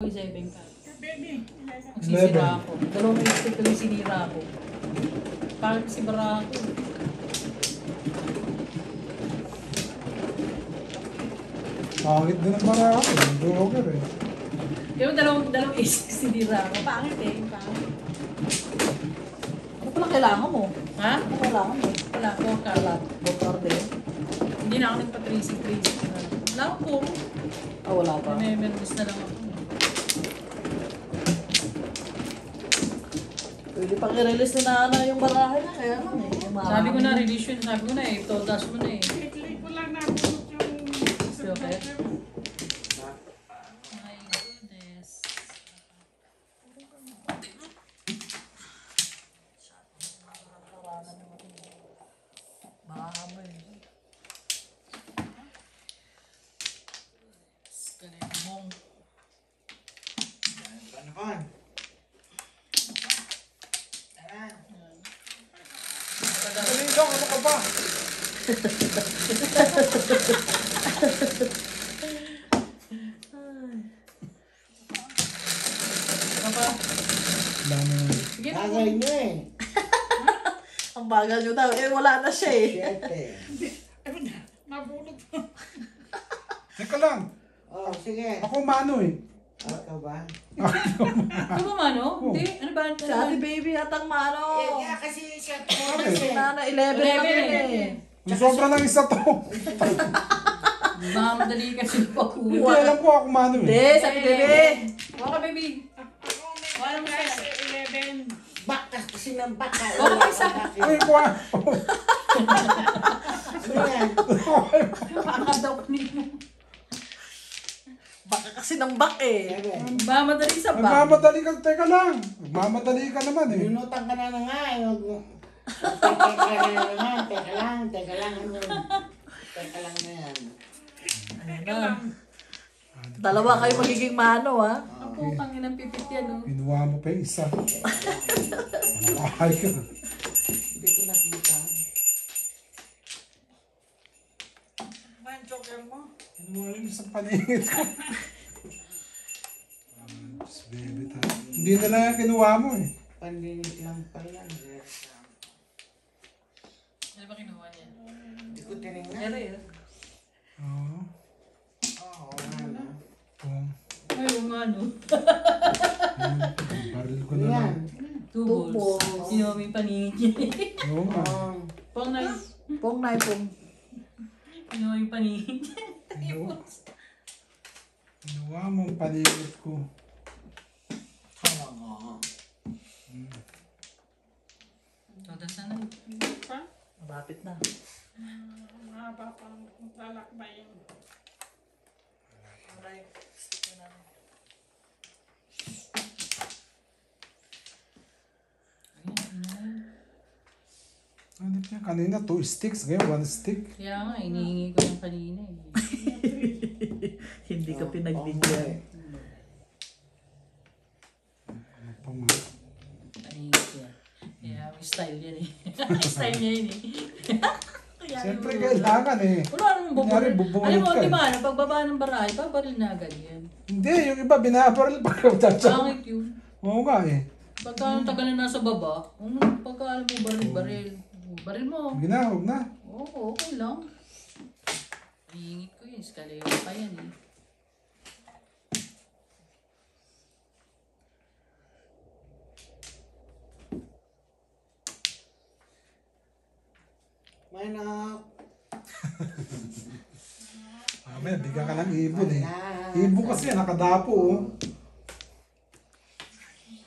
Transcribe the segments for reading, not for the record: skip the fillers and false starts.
7 ka. Magsisira ako. Dalawang stick ko yung sinira ko. Parang si Barako. Pangit din ang Barako. Ang joker eh. Yung dalawang stick sinira ko. Pangit eh. Pangit. Ano pala kailangan mo? Ha? Ano kailangan mo? Wala ko. Kalat. Motor din? Hindi na ako nagpa-tracing. Wala ko po. Ah, wala pa. May memories na lang ako. Pwede pang i-release ni Nana yung barahe na. Kaya lang eh. Sabi ko na, release yun. Sabi ko na eh. Todas mo na eh. Ikli ko lang nabulot yung Okay. sa My goodness. Mahamay. Skalibong. Ano ka? Dali lang, ano ka ba? Ano pa? Dami. Sige na. Tagay nyo eh. Ang bagal nyo daw. Eh, wala na siya eh. Siyete. nabulot. Teka lang. Oh, sige. Ako mano eh. Ako ba? Ano ba Mano? Hindi. Ano ba? Si Ate Baby atang mano. Yeah, kasi siya Si Nana 11 lang 11 yun eh. eh. Yung sobra lang isa to. Baka madali kasi Hindi, pakuha. alam ko ako mano Hindi, eh. si Ate Baby. Waka baby. Ako may Wala mo class siya. 11. Bakas kasi ng baka. Wala pa isa. Ay, kuha. Ano yan? Baka daw kanino. Baka kasi ng bak eh. Sabi, Baka madali sa bag. Nagmamadali ka, teka lang. Nagmamadali ka naman eh. Linutan ka na nga eh. Huwag mo. Teka na naman. Teka lang. Teka lang. Ano? Teka lang na yan. Ayun na. Dalawa kayo magiging mano ha. Ang putang inang pipit yan, oh. Pinuha mo pa yung isa. Ay ka. Hindi ko nakita. Ba yung joker mo? Pinuha yung isang paningit ko. Baby tayo. Hindi na lang yung kinuha mo eh. Pandinig lang pala. Ano ba kinuha niya? Hindi ko tinignan. Ere, eh. Oo. Oo, nga na. Oh. Ay, yung ano. Baril ko Ano na yan? lang. Two Two balls. balls. Sino may paningin niya. Oo nga. Oo. Pang na. Pong na pong. Sino may paningin niya. Kinuha mo ang paningit ko. Oo. Todas na na. Pa? Malapit na. Mahaba pang lalakbayin. Alright. Stick na namin. Ano niya? Kanina 2 sticks. Ngayon 1 stick. Kaya nga, inihingi ko yung kanina eh. Hindi ka pinagbigyan. Ano pa mga? Paningin siya. Kaya may style yan eh. Style niya yun eh. Kaya Siyempre yung- kailangan eh. Wala namang Kunyari, buburil. bubunot Alam mo, ka di eh. ba, pagbaba ng barahe, pabaril na agad yan. Hindi, yung iba binabaril pa ka tatsa. Pangit yun. Oo nga eh. Pagka ang tagal na nasa baba, pagka alam mo baril, baril mo. Huwag na, huwag na. Oo, okay lang. Hihingit ko yun, skalera pa yan eh. Manok. Mamaya, bigyan ka ng ibon eh. Ibon kasi, nakadapo oh.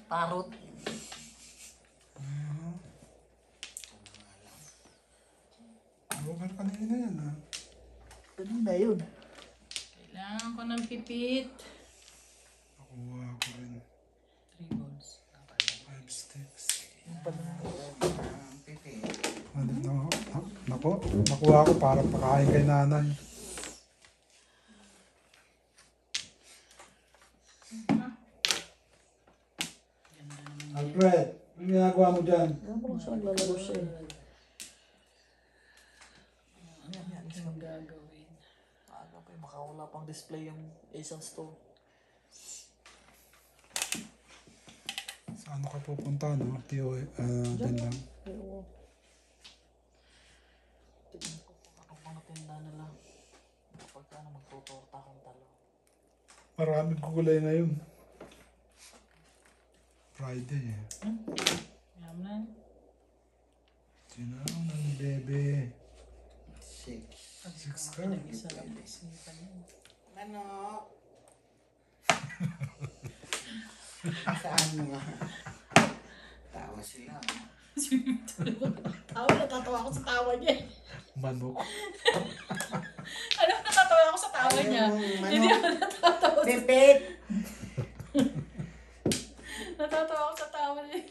Parot. Joker kanina yan ah. Ganun na yun. Kailangan ko ng pipit. Nakuha ko rin 3 balls. 5 sticks. Pipi. Ano, nako, nakuha ko para pakain kay nanay. Alfred, ano ginagawa mo dyan? Ano mo siya lalaro siya eh. Ano gagawin? Ano pa yung makawala pang display yung isang store. Ano ka pupunta, no? Tiyo, dyan lang. Oo. Tignan ko kung ako mga tinda na lang. Kapag ano, magtutorta akong talo. Maraming gulay ngayon. Friday eh. Alam na. Sino ng bebe? 6. 6 ka. Isa lang isipan yun. Manok. Saan mo nga? Tawa sila. Tawa, natatawa ako sa tawa niya. Manok. Alam, natatawa ako sa tawa niya. Hindi ako natatawa. Pipit! Natatawa ako sa tawa niya.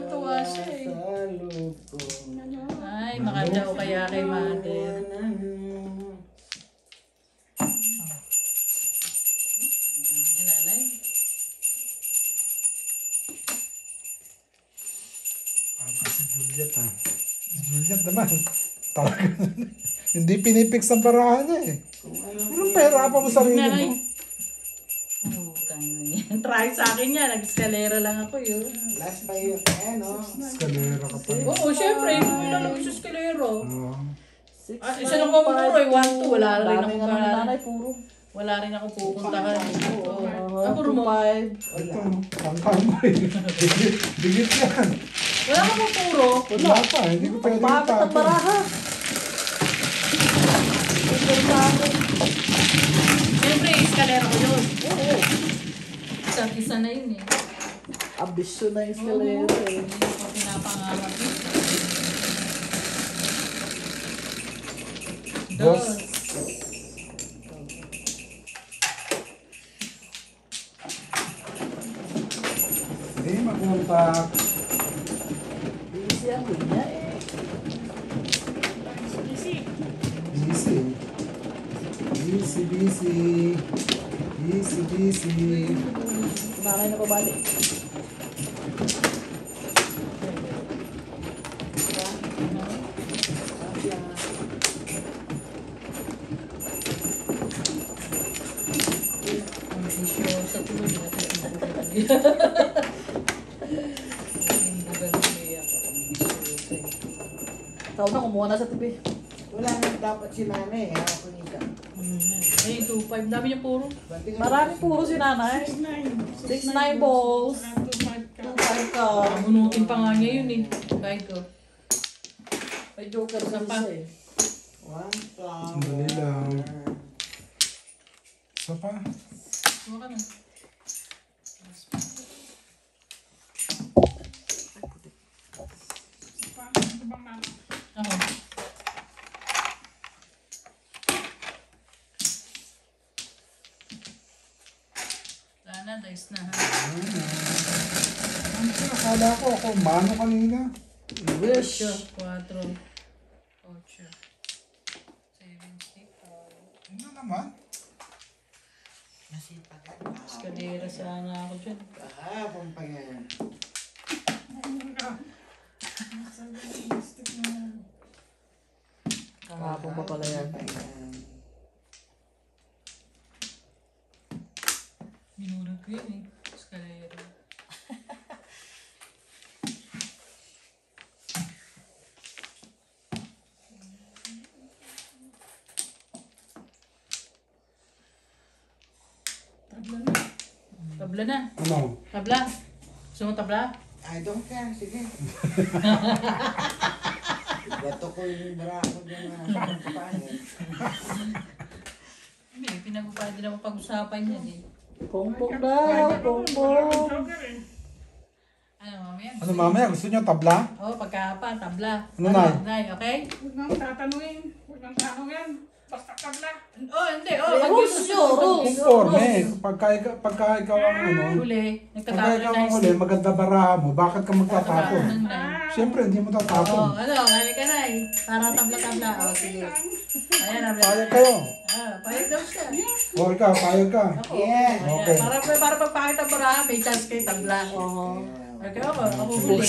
Tuwa siya eh. Sa loob ko. Ay, makadaw kaya kay mother. Ang nanay. Parang si Juliet ha. Si Juliet naman. Talaga. Hindi pinipix ang parahan niya eh. Anong pera pa mo sarili Nanay. mo? Oh, tangin na yan. Try sa akin yan. Nag-escalera lang ako yun. Last pa yun. no? Escalera ka pa. Oo, syempre. Hindi mo lang sa escalera. Oo. Isa lang ako puro eh. 1, 2. Wala rin Dami ako nga naman nanay, puro. Wala rin ako pupuntahan. Oo. Ah, Puro mo. 2-5. Ito, pangkang mo eh. Digit yan. Wala ka po puro. Wala pa, hindi ko pwede Bakit ang itapon. baraha? Ito sa akin. Siyempre, escalera ko yun. Oo. Isa-isa na yun eh. Ambisyon na yung escalera eh. Hindi ko pinapangarap yun. Dos. Hindi, mag-contact. Busy ang linya eh. Busy. Busy. Kumakay na pabalik. Ang bisyo sa tuloy na hindi Ikaw na, kumuha na sa TV. Wala nang dapat si nanay. Ako nito. Ay, 2-5. Dami niya puro. Marami puro si nanay. 6-9 balls. 2-5 ka. Pamunutin pa nga niya yun eh. Kahit ko. May joker sa Isa pa. isa eh. One flower. Sandali lang. Isa pa. Suwa ka na. Ito bang manok? Ako. Wala na, dice na ha. Akala ko ako, mano kanina. Wish. 8, 4, 8, 7, 6, Ano naman? Nasipagan. Escalera sana ako dyan. Kahapon pa yan. Kahapon pa pala yan. Binurag ko yun eh. Escalera. Tabla na. Tabla na. Ano? Tabla. Gusto mo tabla? I don't care. Sige. Gato ko yung brako dyan na pangit. Hindi, pinag-upay din ako pag-usapan yan eh. Pongpong daw, pongpong. Joker eh. Ano, mamaya? Ano mamaya? Gusto niyo tabla? Oo, pagkahapa, tabla. Ano, Nay? Nay, okay? Huwag nang tatanungin. Huwag nang tanungin. Basta kabla. Oh, hindi. Oh, May rules yun, rules. Conforme. Pagka ikaw ang ano, Huli. pagka Nagtatapon ikaw na ang huli, maganda baraha mo, bakit ka magtatapon? Siyempre, hindi mo Oo, tatapon. ano, kaya ka na eh. Para tabla-tabla. Oh, sige. Ayan, tabla. Payag kayo. Payag daw siya. O ikaw, payag ka. Ako. Yeah. Ayan, Okay. para pagpakita mo na, may chance kayo tabla. Oo. Okay, ako huli.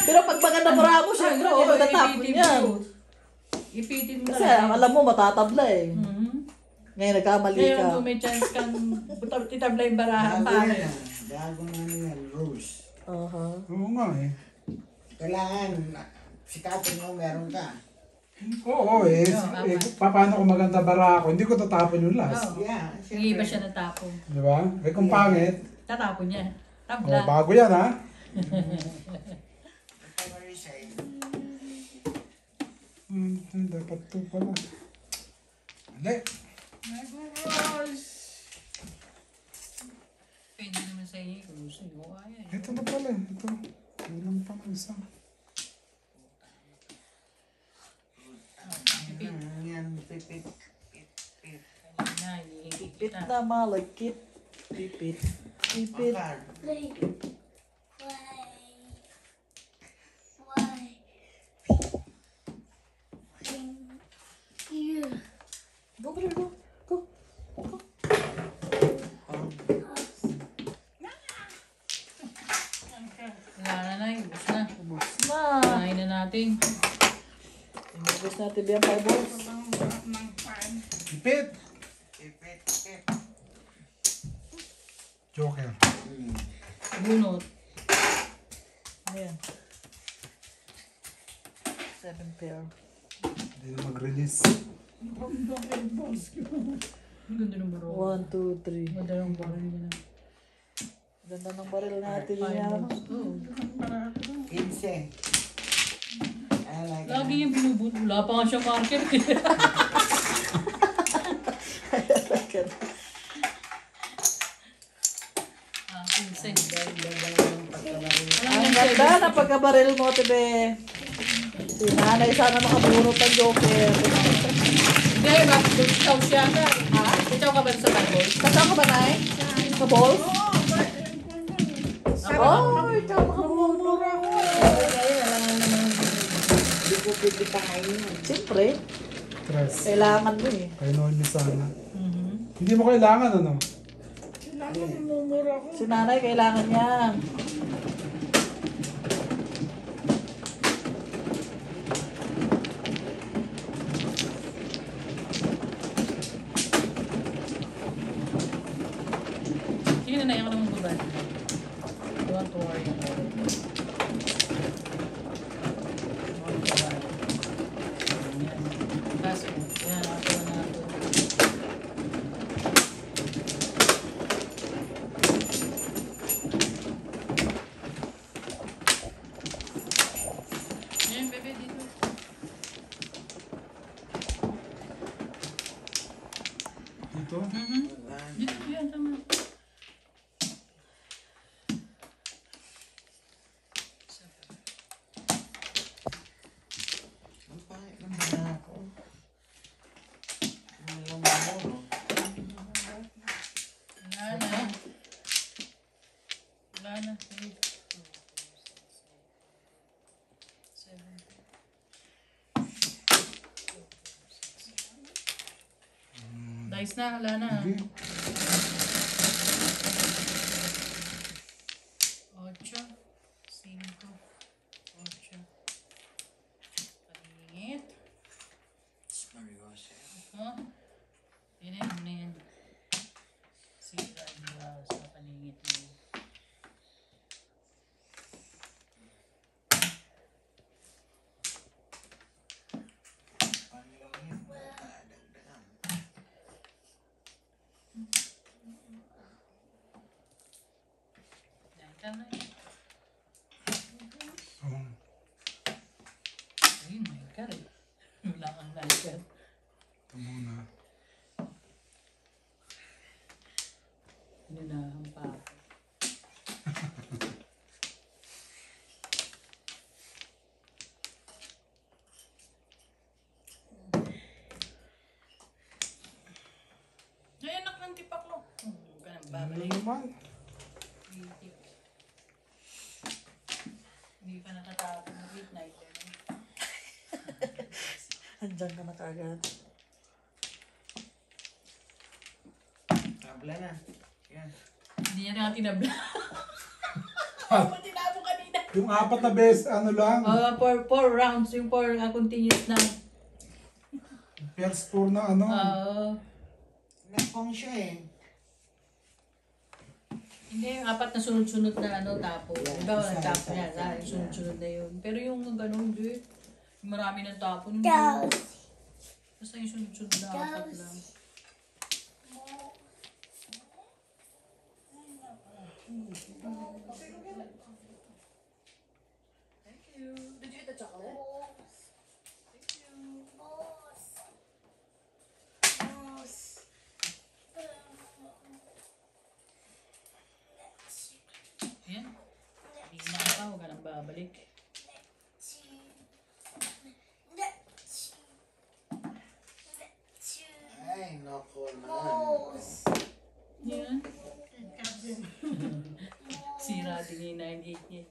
Pero pag maganda para mo siya, Oo, matatapon ipitin yan. mo. Ipitin mo Kasi talaga. alam mo, matatabla eh. Mhm. Ngayon, nagkamali ka. Ngayon, kung may chance kang titabla yung barahan, Bago yan pare. ah. Bagong ano yan, rules. Aha. Oo nga eh. Kailangan, sikatin mo, meron ka. Oo eh. Paano kung maganda bara ako, hindi ko tatapon yung last. Oo. Yeah, Hindi ba siya natapon? Di ba? Eh kung pangit, Tatapon niya. oh, Tabla. bago yan ha. Dapat to pala. Hindi. Pwede naman sa iyo kung gusto nyo. Kaya eh. Ito na pala. Ito. Ilang pa ng isa. Yan, pipit. Kanina, hinihigit Pipit kita. na malagkit. Pipit. Pipit. Bakal. Go, go, go. Go. Wala na, ubus na. Ubus na. Kain na natin. Ubus natin ba yung 5 balls? Ipit. Pipit. Joker. Bunot. Ayan. 7 pair. Hindi na mag-release. Ang ganda ng baro. 1, 2, 3. Ang ganda ng baro niya. Ganda ng baril natin Five yan. balls. Oo. 15. I like Lagi niyang binubunot. Wala pa nga siya market. Insane. Ang ganda na pagkabaril mo, tibe. Si nanay sana makabunot ng joker. Hindi, ikaw siya na. Ha? Ikaw ka ba sa Bible? Kasama ka ba, nay? Sa balls? Oh, ikaw makabunot. Hindi ko pipitahin yun. Siyempre, Tres. kailangan mo eh. Kaya noon niya sana. Hindi mo kailangan ano? Si nanay kailangan yan. Sige na, naiyak ka naman ba? Don't worry about it. Don't worry. Yan. Kaso, yan, ako na ako. Yan, bebe, dito. Dito? Dito, yan, tama. Ang pangit ng mga ako. Walang mo. Wala na. Wala na. Sige. 7. Dice na, wala na. Hindi. 8, 5, 8. Paningit. Ito. Yan yan, muna yan. Sira nila sa paningit mo. Yan ka na. Oh. Ay, my God. Wala kang lighter. Ito muna. Nunahan pa ako. Ay, anak ng tipaklo. Ganang Ano babalik. naman? Hindi pa natatapos ng midnight. Andiyan ka na kagad. Tabla na. Yan. Hindi niya na tinabla. Ako tinabo kanina. Yung 4 na beses, ano lang? For 4 rounds, yung 4 continuous na. First tour na ano? Napong siya eh. Hindi, yung apat na sunod-sunod na ano, tapo. Diba, Isa, tapo isa, yan. isa, Yung isa. sunod-sunod na yun. Pero yung ganun, hindi. Yung marami ng tapo. Hindi. Basta yung sunod-sunod na apat lang. Thank you. Did you eat the chocolate? Thank you. Ayan. Hindi na ka, huwag ka nang babalik. Ay, nako naman. Yan. Sira din yung 9-8 niya.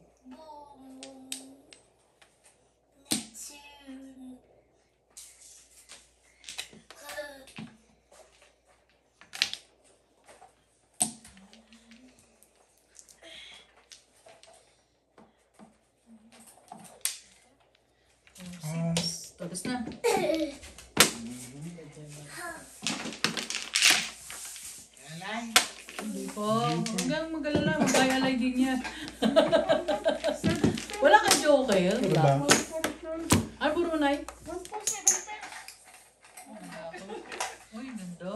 Tapos na. Alay. Hindi po. Hanggang mag-alala, mag-alay din niya. Wala kang joker. Ano ba? Ano po runay? Uy, ganda.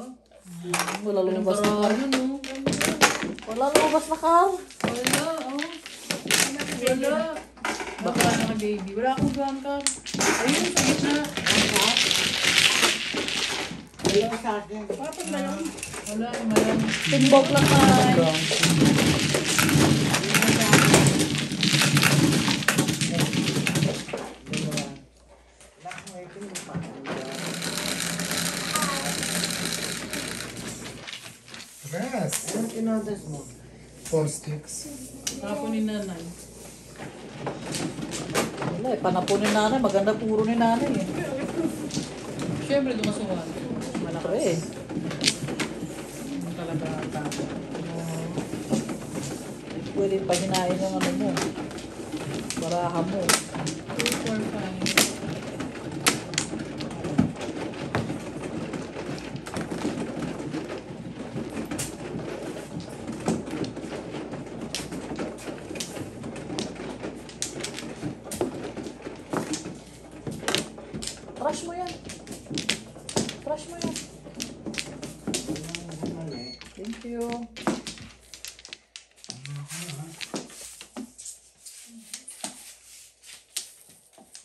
Wala lumabas na Parang car. ano, no? Wala lumabas na car. Wala, oh. Wala. Baka na baby. Wala akong gangkar. Ayun, sa gitna. Ayaw sa akin. Wala, malam. Timbok lang ay. Rest. Ano tinotas mo? 4 sticks. Tapos ni nanay. Wala eh, panapon ni nanay. Maganda puro ni nanay eh. Siyempre, dumasuhan. Malakas. Pre eh. Yung talaga tapo. Pwede pahinain yung ano mo. Baraha mo. 2, 4, 5. Crush mo yan. Crush mo yan. Thank you.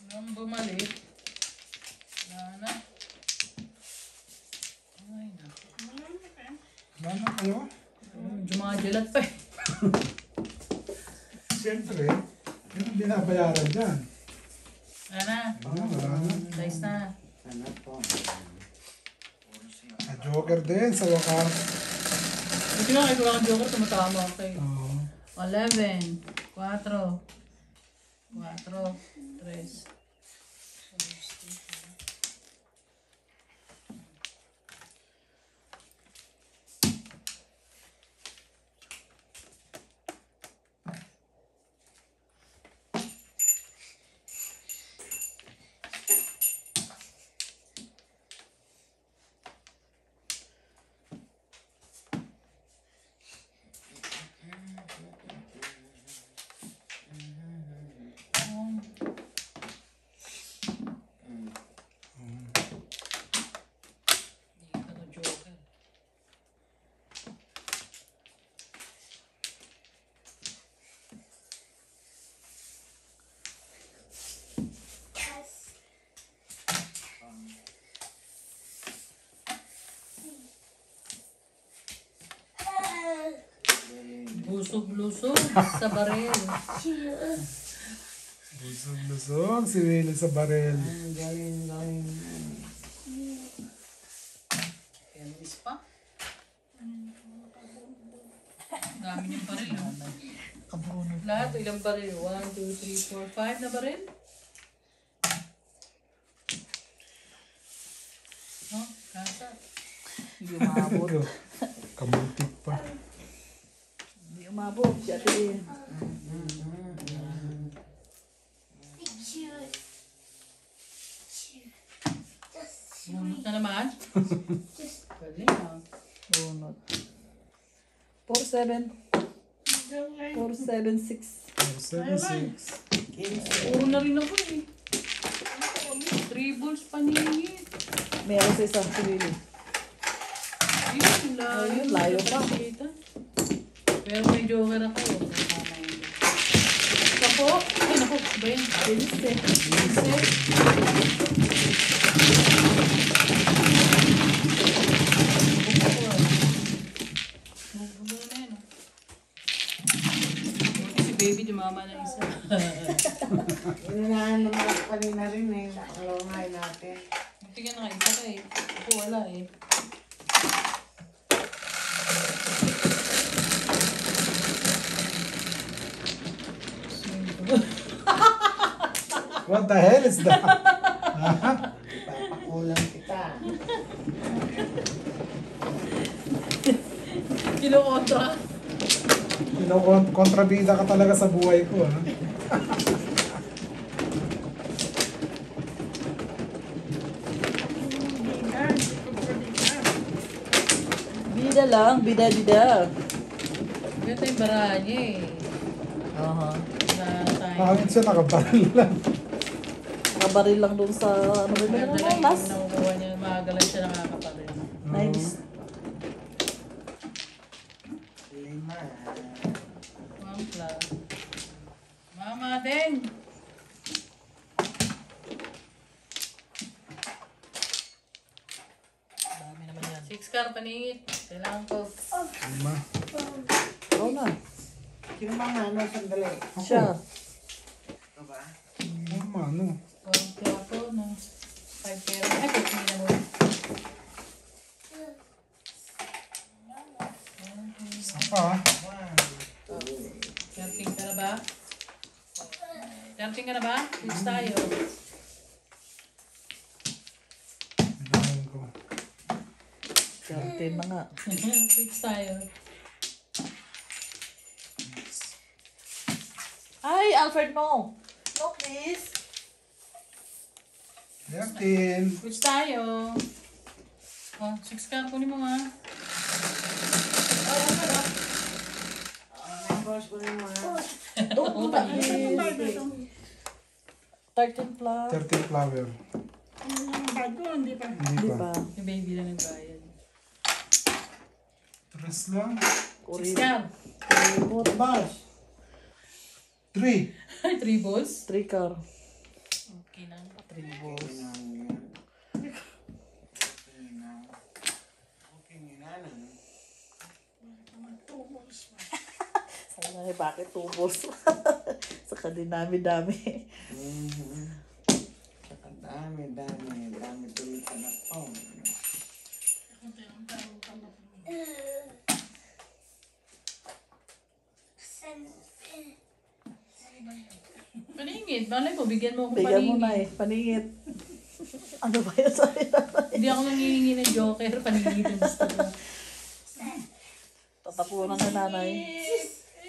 Nang bumalik. Wala na. Ay, naku. Wala na kayo? Jumajalat pa eh. Siyempre, yun ang binabayaran dyan. Wala na. Wala na. Dice na. Ano po? Joker din sa wakas. Buti nga kayo wala kang joker, tumatama ako kayo. Oo. 11, 4, 3. Busog-lusog sa barel. Busog-lusog si Willie sa barel. Ang galing. Elvis pa. Dami niyang baril. Lahat, ilang baril? 1, 2, 3, 4, 5 na baril? Oh, kasa. Hindi umabot. Kamutik pa. Hindi umabot. Si Ate Lynn. Bunot na naman. Galing ah. 4-7. 4-7-6. 476. Puro na rin ako eh. 3 balls paningit. Meron sa isang sili. Yun, Ayun, layo pa. Pero may joker ako. Kapo? Ay, naku, ba yun? Bilis eh. Si baby, dumama na isa. Inunahan naman ako kanina rin eh. Nakalungay natin. Tingnan na isa ka eh. Ako wala eh. What the hell is that? Ipapakulang kita. Kilo-kontra. Kontrabida ka talaga sa buhay ko, ha? Bida lang. Bida-bida. Ganito yung barahan niya eh. Aha. Na tayo. Bakit siya nakabaril lang? Kabaril lang dun sa ano ba Maganda yun? lang yung Last. nakukuha niya. Magalang siya nakakaparin. Nice. 5. Mampla. Mama din. Dami naman yan. 6 car paningit. Kailangan ko. Ma. Oo na. Sino bang ano? Sandali. Siya. Ito ba? Mama, ano? 1 plato na 5 pera. Ay, 15 na mo. Isa pa, ha? 13 ka na ba? 13 ka na ba? Fix tayo. Kailangan ko. 13 na nga. Fix tayo. Ay, Alfred, no. No, please. 13. Fix tayo. Oh, 6 ka. Kunin mo nga. Boss ko rin mga. Don't do that, please. 13 plus. 13 flower. Bago, hindi pa. Hindi Di pa. ba? Yung baby na nagbayad. 3 lang. 6 ka. Boss. 3. Ay, 3 balls. 3 car. Okay na. 3 balls. Sana eh, bakit 2 balls? Saka din dami-dami. Dami tuloy ka na po. Paningit. Malay mo, bigyan mo ako Bigyan mo paningit. na eh. Paningit. Ano ba yun sa Hindi ako nangihingi ng joker. Paningit yung gusto ko. Tatapunan ng nanay.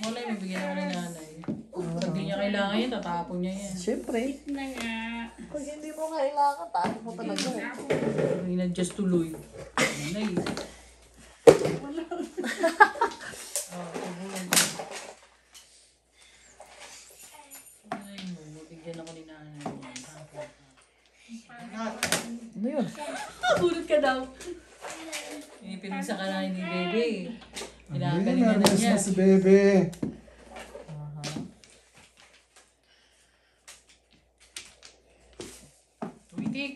Malay mo, bigyan ako ng nanay. Pag di niya kailangan yan, tatapon niya yan. Siyempre. Na nga. Pag hindi mo kailangan, tayo mo talaga. Ina-adjust tuloy. Nanay. Oh, tubulan ko. Ay mo, bigyan ako ni nanay. Ano yun? Tulad ka daw. Pinipinisa ka na ni Bebe. Hindi, Pinakagalingan na nervous niya. na si Bebe. Tumitik.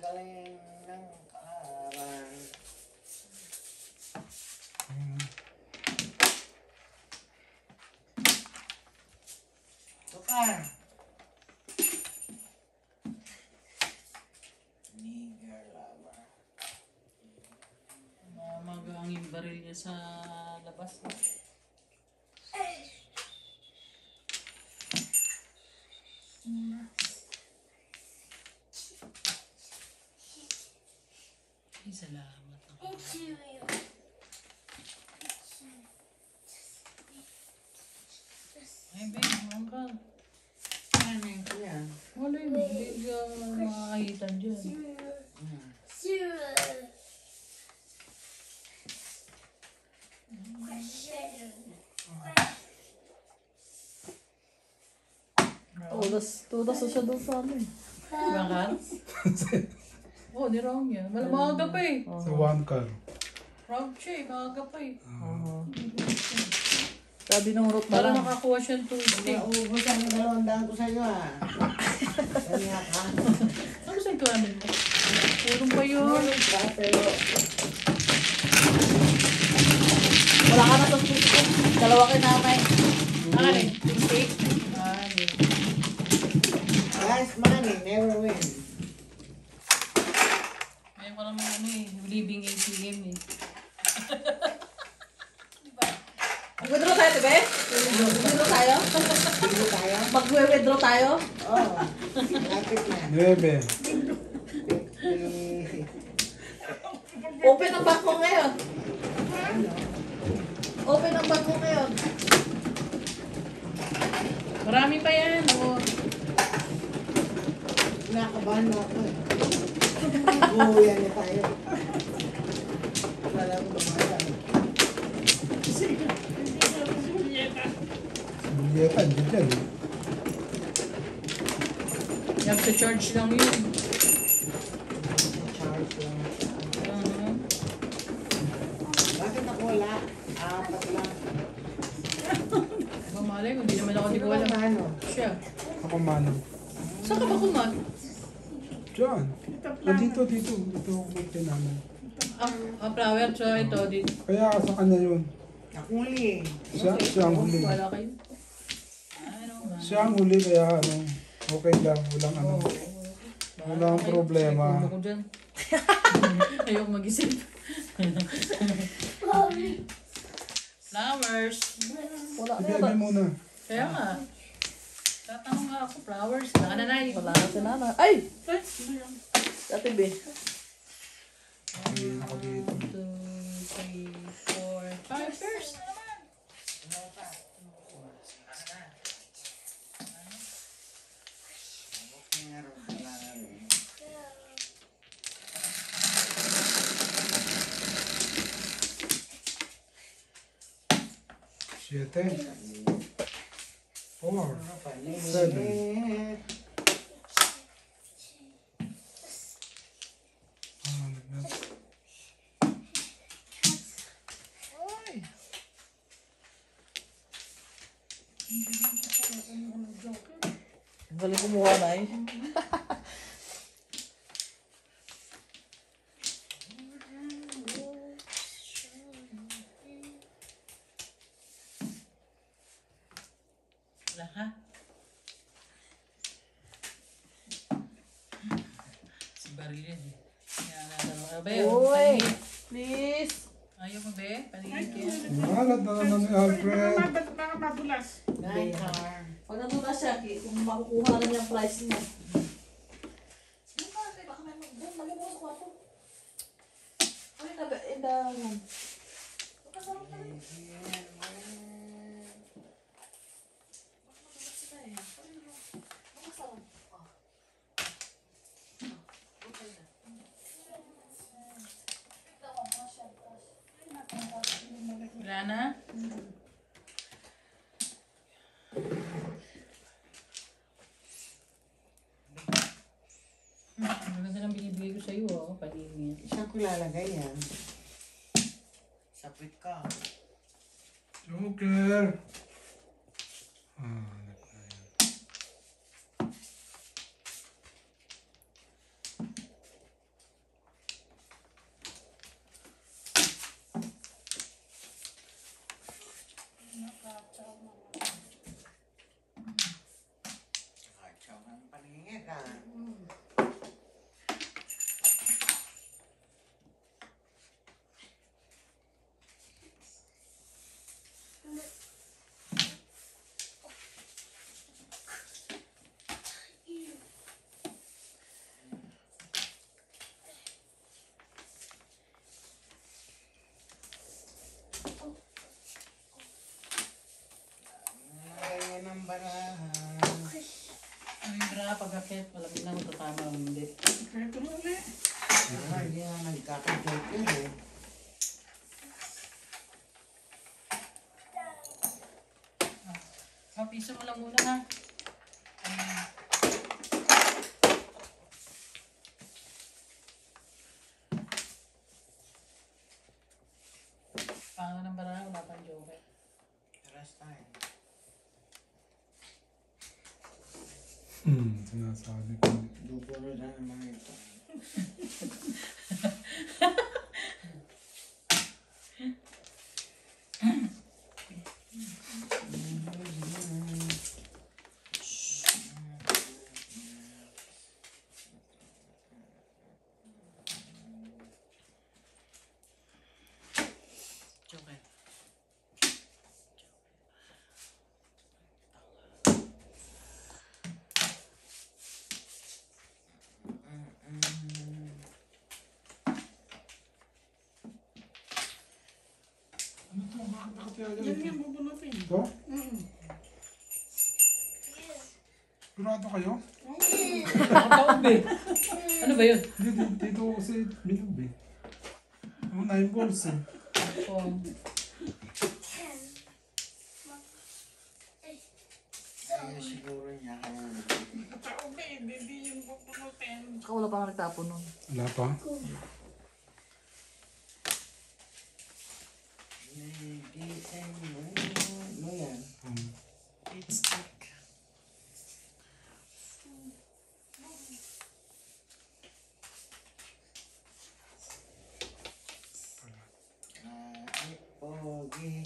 Galing ng kaarawan. Tukar. Nigger lover. Magang yung baril niya sa labas. Ay, salamat. Ay, babe, huwag ka. Wala yun. Hindi ka makakahitan dyan. Tudas na siya doon sa ano eh. Bakit? Oo, di raw niya. Maaga pa eh. Sa one car. Proud siya eh. Maaga pa eh. Sabi ng root na Para lang. makakuha siya ng Tuesday. Naubos ang 200 ko sa'yo ah. Kanya ka. Ano sa'yo ito namin mo? Purong pa yun. Pero Wala ka na sa suso. Dalawa kay nanay. Ano? Tuesday? Ano? last money, never win. Ngayon ko naman ano eh. Living ATM eh. Mag-withdraw tayo, diba? Mag-withdraw tayo? Hindi tayo? Mag-withdraw tayo? Oo. Lapit na. 9. Open ang bangko ngayon. Open ang bangko ngayon. Marami pa yan. Oh. Nakabahan na ako eh. Buhuyan na tayo. Wala ko lumayan. Julieta, hindi dyan eh. Nagsa-charge lang yun. Charge lang. Uh-huh. Bakit ako wala? Apat lang. Ang malay ko, hindi naman ako di ko alam. Ano? Siya. Ako mano. Saan ka ba kumat? Diyan. Dito. Dito ako naman. Flower, so ito. Dito. Kaya sa kanya yun. Ako huli. Siya ang huli. Wala kayo. Ano ba? Siya ang huli kaya ano. Okay lang. Walang ano. Walang problema. Ulo ko dyan. Ayoko mag-isip. Flowers. Wala Sabi muna. Kaya nga. Tatanong nga ako, flowers. Nakananay. Wala na si nanay. Ay! Dati be. Sabihin ako dito. 1, 2, 3, 4, 5 pairs na naman. Siete. 4. 7. Ang galing kumuha na eh. Wala ka? Si Baril yan eh. Kaya nalaman. Ba yun? Uy! Paningin. Please! Ayaw mo be? Paningin ka yan. Malat na naman ni Alfred. Baka madulas. Nine car. Pag nandun na siya, kung makukuha na niya ang price niya. Ano ba? Baka may mag-bukas sa kwarto. Ay, naga-indahan. Pagkasarap na rin. Wala na? Maganda lang binibigay ko sa'yo, oh. Paningin. Saan ko lalagay yan? Sapit ka. Joker. Kachaw ng paningin ka. pag-akit, malamig na kung tatama o hindi. Kaya ito lang eh. Hindi na nagkakadyoke eh. Piso mo lang muna ha. Pangalan ng barang, wala pang joke. Rest time. Sinasabi ko. Dugulo na naman ito. Joke. Ano to? Bakit nakatiyaya Yan ito? yung bubunutin. Ito? Sigurado kayo? Nakataob eh. Ano ba yun? Hindi, dito ko kasi bilog eh. 9 volts eh. Oh. Ayun siguro niya kaya. Tao ba eh, hindi yung bubunutin. Ikaw wala pa nga nagtapon nun. Wala pa? Ano yan? It's stuck. Ay, pogi.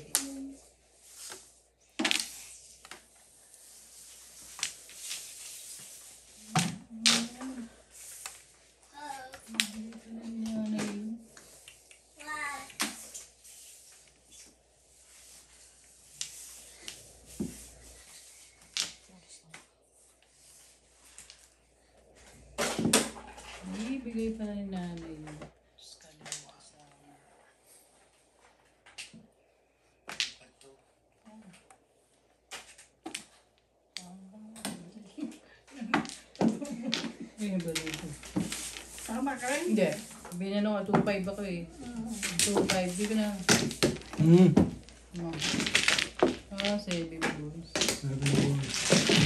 Ibigay pa na ni nanay yun. Sa kaliwa sa... Ayun ba dito? Tama ka rin. Hindi. Binano ka, 2.5 ako eh. 2.5. Di ko na... Hmm. No. Ah, 7 volts. 7 volts.